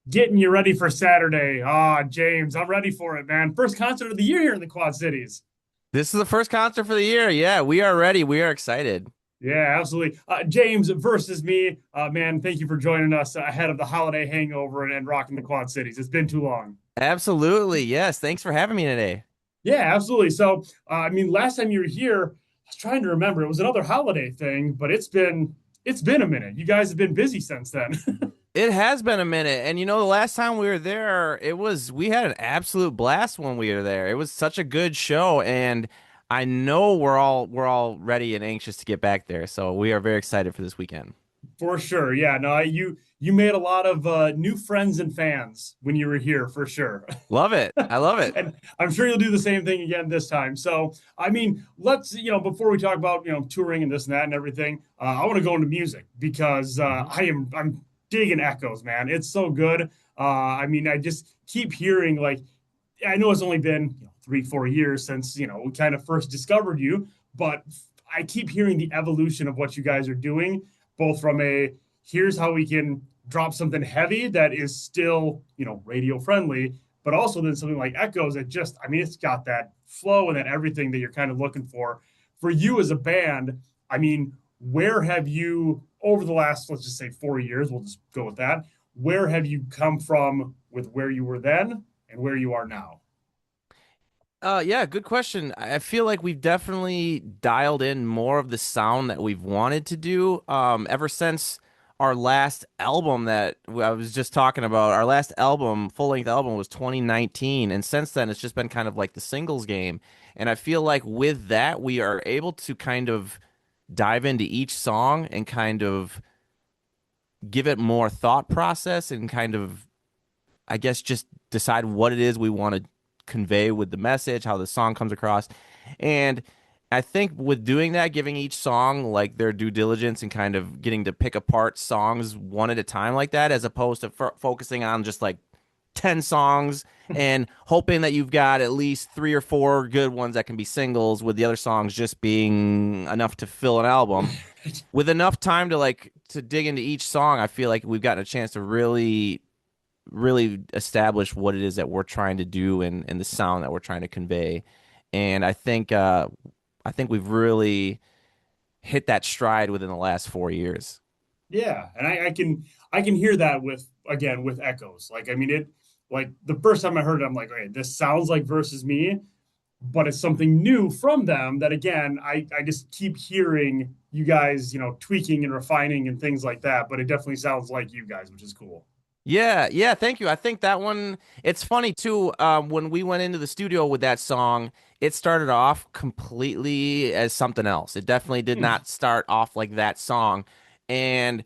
Getting you ready for Saturday. Ah, James, I'm ready for it, man. First concert of the year here in the Quad Cities. This is the first concert for the year. Yeah, we are ready. We are excited. Yeah, absolutely. James versus me. Man, thank you for joining us ahead of the holiday hangover and rocking the Quad Cities. It's been too long. Absolutely. Yes. Thanks for having me today. Yeah, absolutely. So, last time you were here, I was trying to remember. It was another holiday thing, but it's been a minute. You guys have been busy since then. It has been a minute. And the last time we were there, we had an absolute blast when we were there. It was such a good show. And I know we're all ready and anxious to get back there. So we are very excited for this weekend. For sure. Yeah, no, you made a lot of new friends and fans when you were here for sure. Love it. I love it. And I'm sure you'll do the same thing again this time. So, let's, before we talk about, touring and this and that and everything, I want to go into music because Mhm. I'm digging Echoes, man. It's so good. I just keep hearing like, I know it's only been 3, 4 years since, we kind of first discovered you, but I keep hearing the evolution of what you guys are doing, both from a here's how we can drop something heavy that is still, radio friendly, but also then something like Echoes that just, it's got that flow and that everything that you're kind of looking for. For you as a band, where have you, over the last, let's just say 4 years, we'll just go with that, where have you come from with where you were then and where you are now? Yeah, good question. I feel like we've definitely dialed in more of the sound that we've wanted to do. Ever since our last album that I was just talking about, our last album, full-length album was 2019, and since then it's just been kind of like the singles game. And I feel like with that, we are able to kind of dive into each song and kind of give it more thought process and kind of, I guess, just decide what it is we want to convey with the message, how the song comes across. And I think with doing that, giving each song like their due diligence and kind of getting to pick apart songs one at a time like that, as opposed to focusing on just like 10 songs and hoping that you've got at least three or four good ones that can be singles, with the other songs just being enough to fill an album. With enough time to dig into each song, I feel like we've gotten a chance to really establish what it is that we're trying to do and the sound that we're trying to convey. And I think we've really hit that stride within the last 4 years. Yeah, and I can hear that with again with Echoes. It like the first time I heard it, I'm like, okay, this sounds like Versus Me, but it's something new from them that again I just keep hearing you guys, tweaking and refining and things like that. But it definitely sounds like you guys, which is cool. Yeah, yeah, thank you. I think that one, it's funny too. When we went into the studio with that song, it started off completely as something else. It definitely did Hmm. not start off like that song. And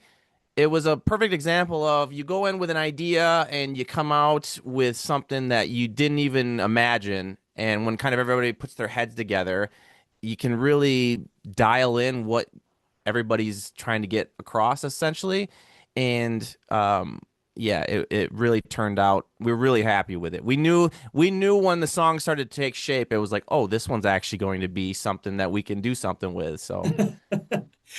it was a perfect example of you go in with an idea and you come out with something that you didn't even imagine. And when kind of everybody puts their heads together, you can really dial in what everybody's trying to get across essentially. And yeah, it really turned out. We're really happy with it. We knew when the song started to take shape, it was like, oh, this one's actually going to be something that we can do something with. So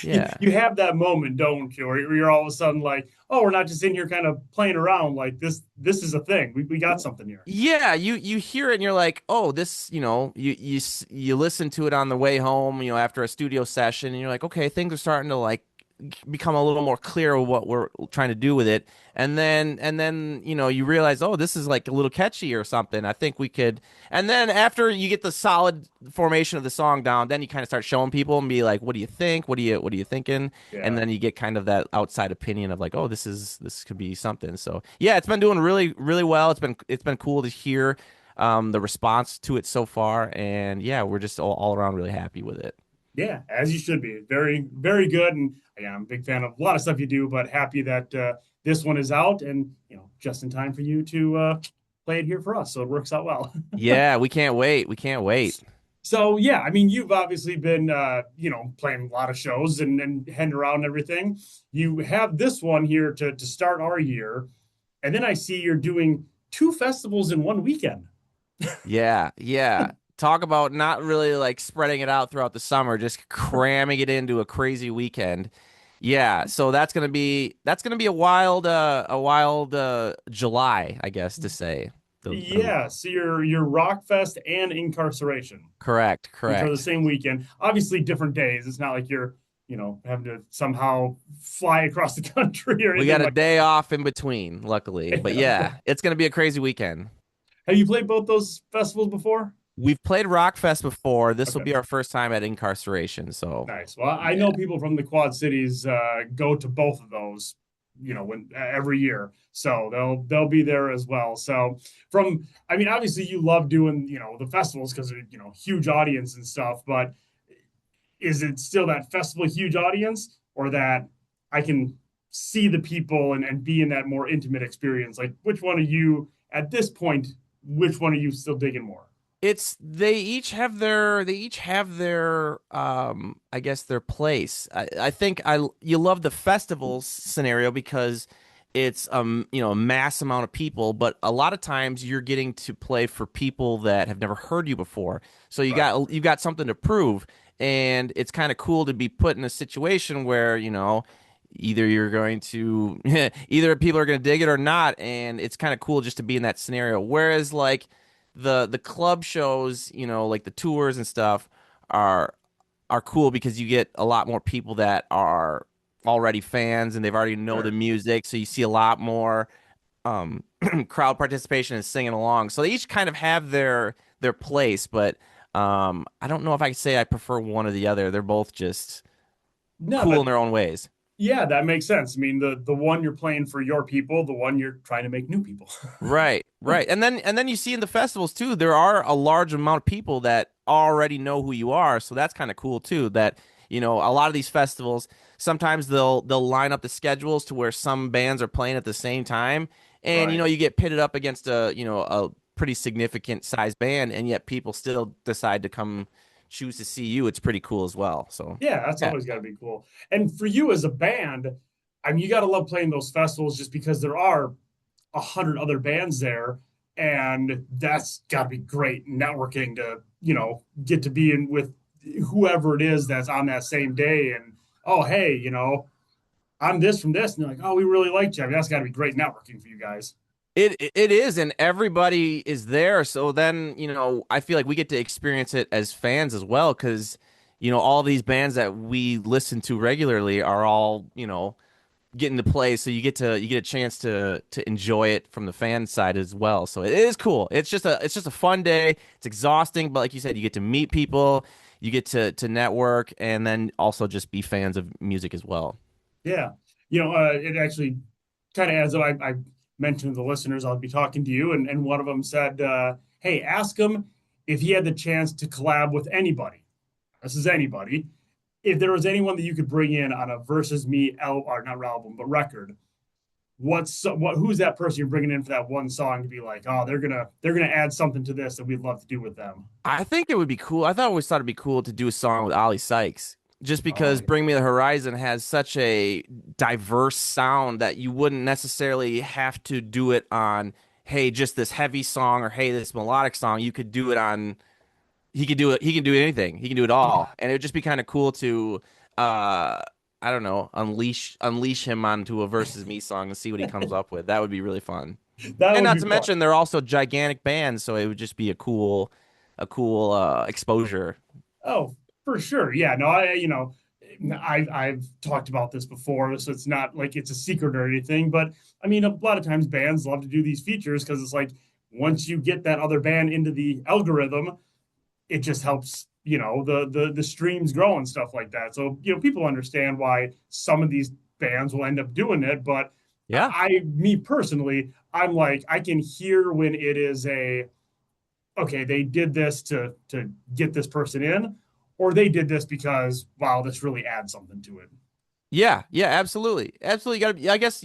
you yeah. you have that moment, don't you? Where you're all of a sudden like, oh, we're not just in here kind of playing around. Like this is a thing. We got something here. Yeah, you hear it and you're like, oh, this, you listen to it on the way home, after a studio session, and you're like, okay, things are starting to like become a little more clear what we're trying to do with it. And then, you realize, oh, this is like a little catchy or something. I think we could. And then after you get the solid formation of the song down, then you kind of start showing people and be like, what do you think? What are you thinking? And Yeah. then you get kind of that outside opinion of like, oh, this could be something. So yeah, it's been doing really really well. It's been cool to hear the response to it so far, and yeah, we're just all around really happy with it. Yeah, as you should be. Very, very good. And again, I'm a big fan of a lot of stuff you do, but happy that this one is out and just in time for you to play it here for us. So it works out well. Yeah, we can't wait. We can't wait. So yeah, you've obviously been playing a lot of shows and heading around and everything. You have this one here to start our year, and then I see you're doing two festivals in one weekend. Yeah, yeah. Talk about not really like spreading it out throughout the summer, just cramming it into a crazy weekend. Yeah, so that's gonna be a wild July, I guess to say. The Yeah, so your Rock Fest and Incarceration, correct, which are the correct. same weekend. Obviously, different days. It's not like you're, having to somehow fly across the country or We anything got a like day off in between, luckily. But that. yeah, it's gonna be a crazy weekend. Have you played both those festivals before? We've played Rockfest before. This will Okay, be our first time at Incarceration, so nice. Well, I yeah. know people from the Quad Cities go to both of those, when every year, so they'll be there as well. So I mean, obviously you love doing the festivals because they're huge audience and stuff, but is it still that festival huge audience, or that I can see the people and be in that more intimate experience? Like, which one are you at this point? Which one are you still digging more? It's they each have their I guess their place. I think I you love the festivals scenario because it's a mass amount of people, but a lot of times you're getting to play for people that have never heard you before. So Right, you've got something to prove, and it's kind of cool to be put in a situation where, either you're going to either people are going to dig it or not, and it's kind of cool just to be in that scenario. Whereas like the club shows, like the tours and stuff are are cool because you get a lot more people that are already fans and they've already know the sure. music, so you see a lot more um crowd participation and singing along. So they each kind of have their place, but I don't know if I could say I prefer one or the other. They're both just No, cool in that their own ways. yeah, that makes sense. I mean, the one you're playing for your people, the one you're trying to make new people. Right, right. And then you see in the festivals too, there are a large amount of people that already know who you are, so that's kind of cool too. That, a lot of these festivals, sometimes they'll line up the schedules to where some bands are playing at the same time, and Right. you get pitted up against a pretty significant size band, and yet people still decide to come choose to see you. It's pretty cool as well. So, Yeah, that's yeah. always got to be cool. And for you as a band, I mean, you got to love playing those festivals just because there are 100 other bands there, and that's got to be great networking to get to be in with whoever it is that's on that same day. And oh, hey, I'm this from this, and they're like, oh, we really liked you. I mean, that's got to be great networking for you guys. It is, and everybody is there. So then, I feel like we get to experience it as fans as well, because all these bands that we listen to regularly are all getting to play. So you get a chance to enjoy it from the fan side as well. So it is cool. It's just a fun day. It's exhausting, but like you said, you get to meet people, you get to network, and then also just be fans of music as well. Yeah. It actually kind of adds up. I mentioned to the listeners I'll be talking to you, and one of them said, hey, ask him if he had the chance to collab with anybody. This is anybody. If there was anyone that you could bring in on a versus me or not album, but record, who's that person you're bringing in for that one song to be like, oh, they're gonna add something to this that we'd love to do with them. I think it would be cool. Always thought it'd be cool to do a song with Ali Sykes, just Oh because yeah. Bring Me the Horizon has such a diverse sound that you wouldn't necessarily have to do it on, hey, just this heavy song or hey, this melodic song. You could do it on, he could do it, he can do anything. He can do it all. And it would just be kind of cool to I don't know, unleash him onto a versus me song and see what he comes up with. That would be really fun. That And would not be to fun. mention they're also gigantic bands, so it would just be a cool exposure. Oh, for sure. Yeah. No, I've talked about this before, so it's not like it's a secret or anything. But I mean, a lot of times bands love to do these features because it's like once you get that other band into the algorithm, it just helps the streams grow and stuff like that. So people understand why some of these bands will end up doing it, but Yeah. me personally, I'm like I can hear when it is a okay, they did this to get this person in, or they did this because wow, this really adds something to it. Yeah, yeah, absolutely. Absolutely got to I guess,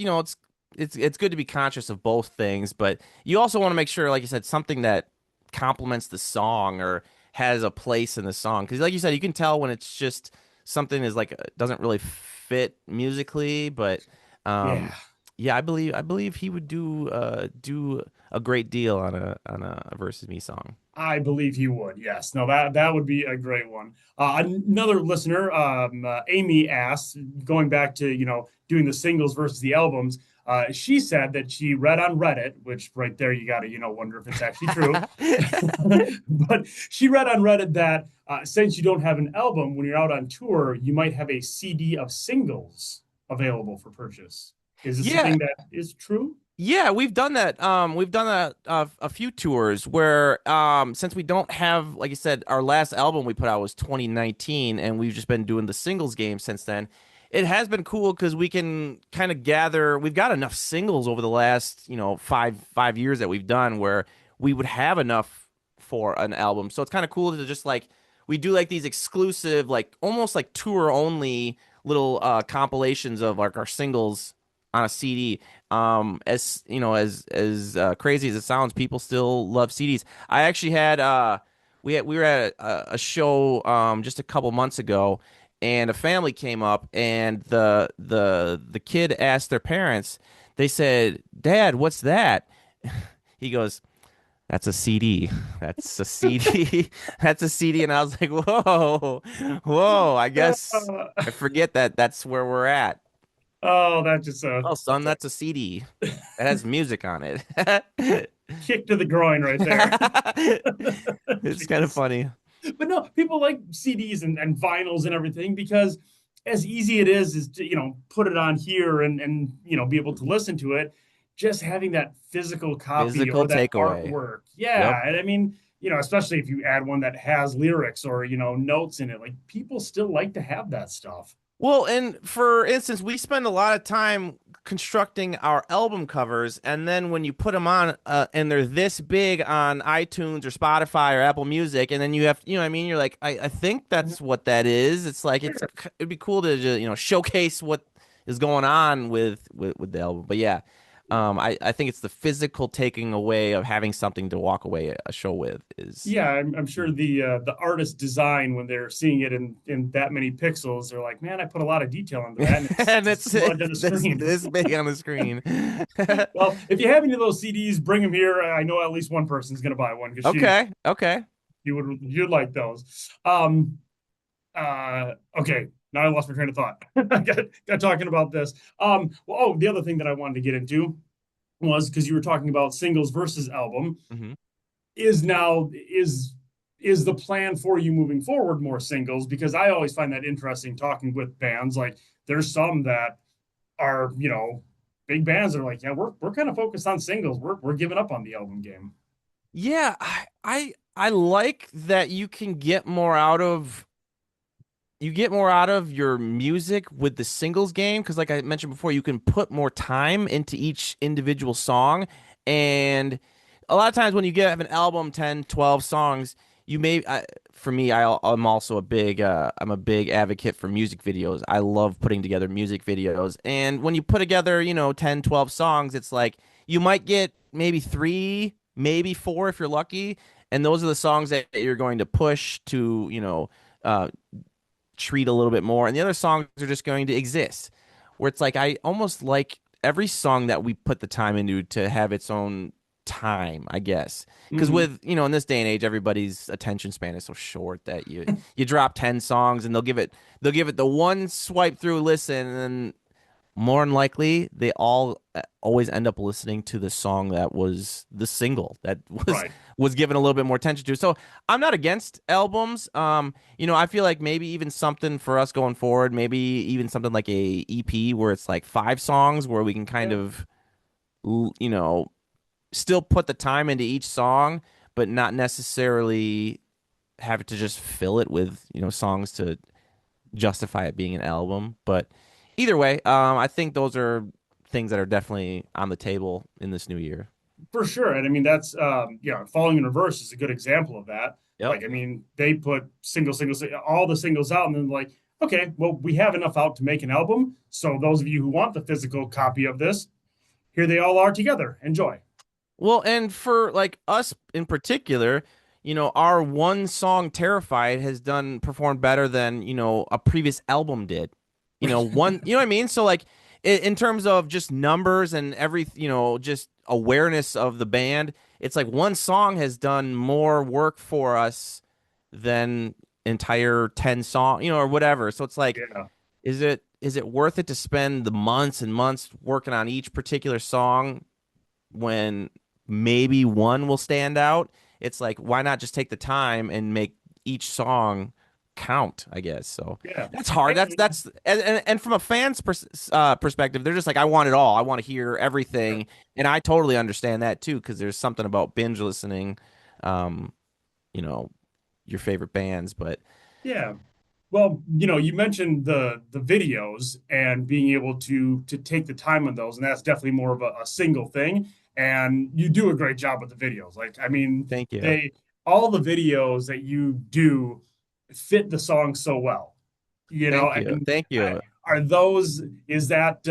it's good to be conscious of both things, but you also want to make sure, like you said, something that complements the song or has a place in the song. Because like you said, you can tell when it's just something is like doesn't really fit musically, but Yeah. yeah, I believe he would do a great deal on a versus me song. I believe he would. Yes. No, that would be a great one. Another listener, Amy asked, going back to doing the singles versus the albums. She said that she read on Reddit, which right there you got to wonder if it's actually true. But she read on Reddit that since you don't have an album when you're out on tour, you might have a CD of singles available for purchase. Is this Yeah, something that is true? yeah, we've done that. We've done that a few tours where, since we don't have, like you said, our last album we put out was 2019, and we've just been doing the singles game since then. It has been cool because we can kind of gather. We've got enough singles over the last, five years that we've done where we would have enough for an album. So it's kind of cool to just like we do like these exclusive, like almost like tour only little compilations of like our singles on a CD. As as crazy as it sounds, people still love CDs. I actually had we were at a show just a couple months ago, and a family came up, and the kid asked their parents. They said, "Dad, what's that?" He goes, "That's a CD. That's a CD. That's a CD." And I was like, "Whoa, whoa! I guess I forget that that's where we're at." Oh, that just Oh, son, that's a that's a CD. It has music on it. kick to the groin right there. It's kind of funny. But no, people like CDs and vinyls and everything because as easy it is to put it on here and be able to listen to it. Just having that physical copy Physical or that takeaway. artwork, Yep. yeah. And I mean, especially if you add one that has lyrics or notes in it, like people still like to have that stuff. Well, and for instance, we spend a lot of time constructing our album covers, and then when you put them on, and they're this big on iTunes or Spotify or Apple Music, and then you have, what I mean, you're like, I think that's what that is. It's like it'd be cool to just, showcase what is going on with the album. But yeah, I think it's the physical taking away of having something to walk away a show with is. Yeah, I'm sure the artist design when they're seeing it in that many pixels, they're like, man, I put a lot of detail into that, and it's And just it's smudged on the screen. this big on the screen. Well, if you have any of those CDs, bring them here. I know at least one person's gonna buy one because she Okay, okay. you'd like those. Okay. Now I lost my train of thought. I got talking about this. Well, the other thing that I wanted to get into was because you were talking about singles versus album. Hmm. Is now is the plan for you moving forward more singles? Because I always find that interesting talking with bands. Like there's some that are big bands that are like, yeah, we're kind of focused on singles. We're giving up on the album game. Yeah, I like that you get more out of your music with the singles game because like I mentioned before, you can put more time into each individual song. And a lot of times when you get have an album 10, 12 songs, for me, I'm also I'm a big advocate for music videos. I love putting together music videos. And when you put together, 10, 12 songs, it's like you might get maybe three, maybe four if you're lucky. And those are the songs that you're going to push to, uh, treat a little bit more. And the other songs are just going to exist. Where it's like I almost like every song that we put the time into to have its own time, I guess. Because Mm-hmm. with, in this day and age, everybody's attention span is so short that you drop 10 songs and they'll give it the one swipe through listen, and then more than likely they all always end up listening to the song that was the single that was Right. was given a little bit more attention to. So I'm not against albums. I feel like maybe even something for us going forward, maybe even something like a EP where it's like 5 songs where we can kind Yeah. of l- you know still put the time into each song but not necessarily have to just fill it with songs to justify it being an album. But either way, I think those are things that are definitely on the table in this new year. For sure. And I mean, that's, Falling in Reverse is a good example of that. Yep. Like, I mean, they put all the singles out, and then like, okay, well, we have enough out to make an album. So those of you who want the physical copy of this, here they all are together. Enjoy. Well, and for like us in particular, our one song Terrified has done performed better than, a previous album did. One, you know what I mean? So like in terms of just numbers and every, just awareness of the band, it's like one song has done more work for us than entire 10 song, or whatever. So it's like, Yeah. is it worth it to spend the months and months working on each particular song when maybe one will stand out? It's like, why not just take the time and make each song count, I guess. So Yeah. that's hard. And, And from a fan's perspective, they're just like, I want it all. I want to hear everything. And I totally understand that too, because there's something about binge listening, um, you know, your favorite bands. But yeah. Well, you mentioned the videos and being able to take the time on those, and that's definitely more of a single thing. And you do a great job with the videos. Like, I mean, thank you. they all the videos that you do fit the song so well. Thank you. And Thank I, you. are those is that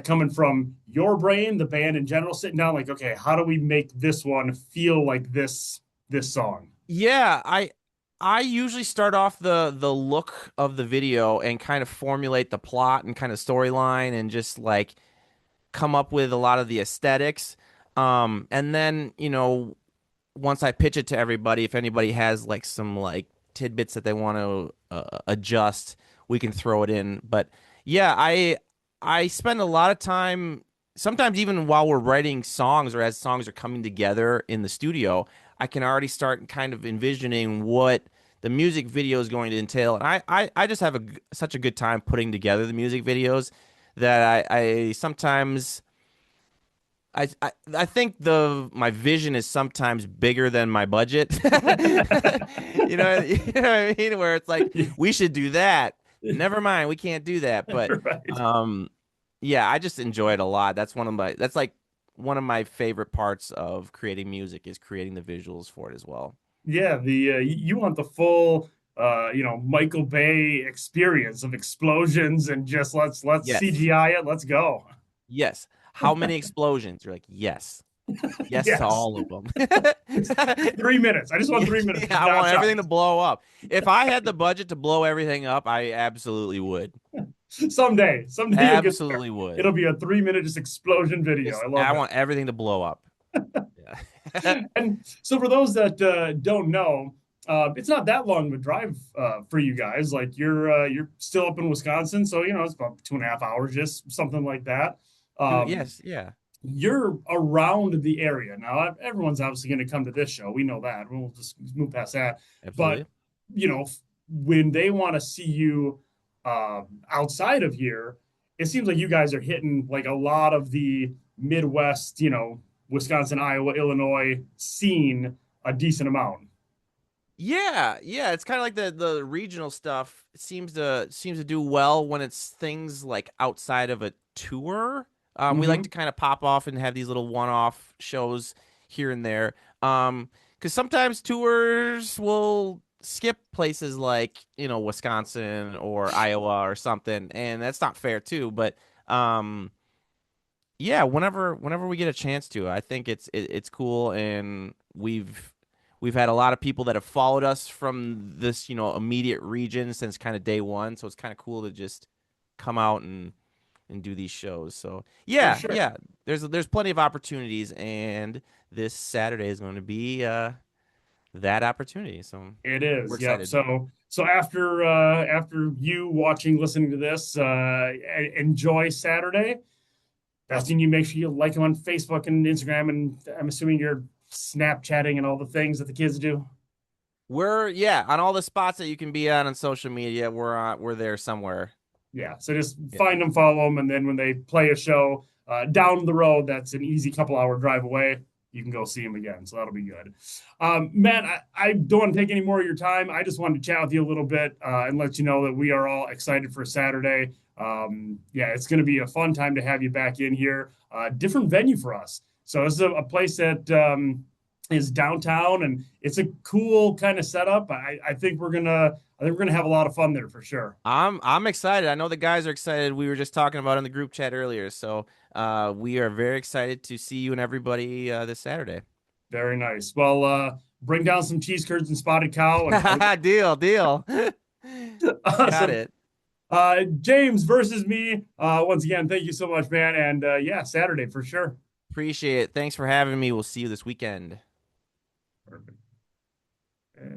coming from your brain, the band in general, sitting down like, okay, how do we make this one feel like this song? Yeah, I usually start off the look of the video and kind of formulate the plot and kind of storyline and just like come up with a lot of the aesthetics. And then, once I pitch it to everybody, if anybody has like some like tidbits that they want to adjust, we can throw it in. But yeah, I spend a lot of time, sometimes even while we're writing songs or as songs are coming together in the studio, I can already start kind of envisioning what the music video is going to entail. And I just have such a good time putting together the music videos that I sometimes I think my vision is sometimes bigger than my budget. You know what I mean? Where it's like we should do that. Never mind, we can't do that. But Right. um, yeah, I just enjoy it a lot. That's like one of my favorite parts of creating music is creating the visuals for it as well. Yeah, the you want the full Michael Bay experience of explosions and just let's Yes, CGI it, let's go. yes. How many explosions? You're like, yes, yes to Yes. all of them. 3 minutes. I just want Yeah, 3 minutes I want nonstop. everything to blow up. If I had the budget to blow everything up, I absolutely would. Someday you'll get there. Absolutely would. It'll be a 3 minute just explosion video. Just I I love it. want everything to blow up. Yeah. And so for those that don't know, it's not that long of a drive for you guys. Like you're still up in Wisconsin, so it's about 2.5 hours, just something like that. Um, Yes, yeah, you're around the area now. Everyone's obviously going to come to this show. We know that. We'll just move past that. But absolutely. when they want to see you outside of here, it seems like you guys are hitting like a lot of the Midwest, Wisconsin, Iowa, Illinois scene a decent amount. Yeah, yeah, it's kind of like the regional stuff. It seems to do well when it's things like outside of a tour. We like to Mm-hmm. kind of pop off and have these little one-off shows here and there. Because sometimes tours will skip places like, Wisconsin or Iowa or something, and that's not fair too. But yeah, whenever we get a chance to, I think it's cool, and we've had a lot of people that have followed us from this, immediate region since kind of day one. So it's kind of cool to just come out and do these shows. So For yeah, sure. yeah, there's plenty of opportunities, and this Saturday is going to be that opportunity. So It we're is. Yep. excited. So after you watching, listening to this, enjoy Saturday. Best thing you make sure you like them on Facebook and Instagram, and I'm assuming you're Snapchatting and all the things that the kids do. We're on all the spots that you can be on social media. We're there somewhere. Yeah. So just Yeah. find them, follow them, and then when they play a show down the road, that's an easy couple-hour drive away. You can go see them again. So that'll be good. Matt, I don't want to take any more of your time. I just wanted to chat with you a little bit and let you know that we are all excited for Saturday. Yeah, it's going to be a fun time to have you back in here. Different venue for us. So this is a place that is downtown, and it's a cool kind of setup. I think we're gonna have a lot of fun there for sure. I'm excited. I know the guys are excited. We were just talking about it in the group chat earlier. So we are very excited to see you and everybody this Saturday. Very nice. Well, bring down some cheese curds and spotted cow, and I'll Deal, deal. Got awesome. it. James versus me. Once again, thank you so much, man. And yeah, Saturday for sure. Appreciate it. Thanks for having me. We'll see you this weekend. Perfect.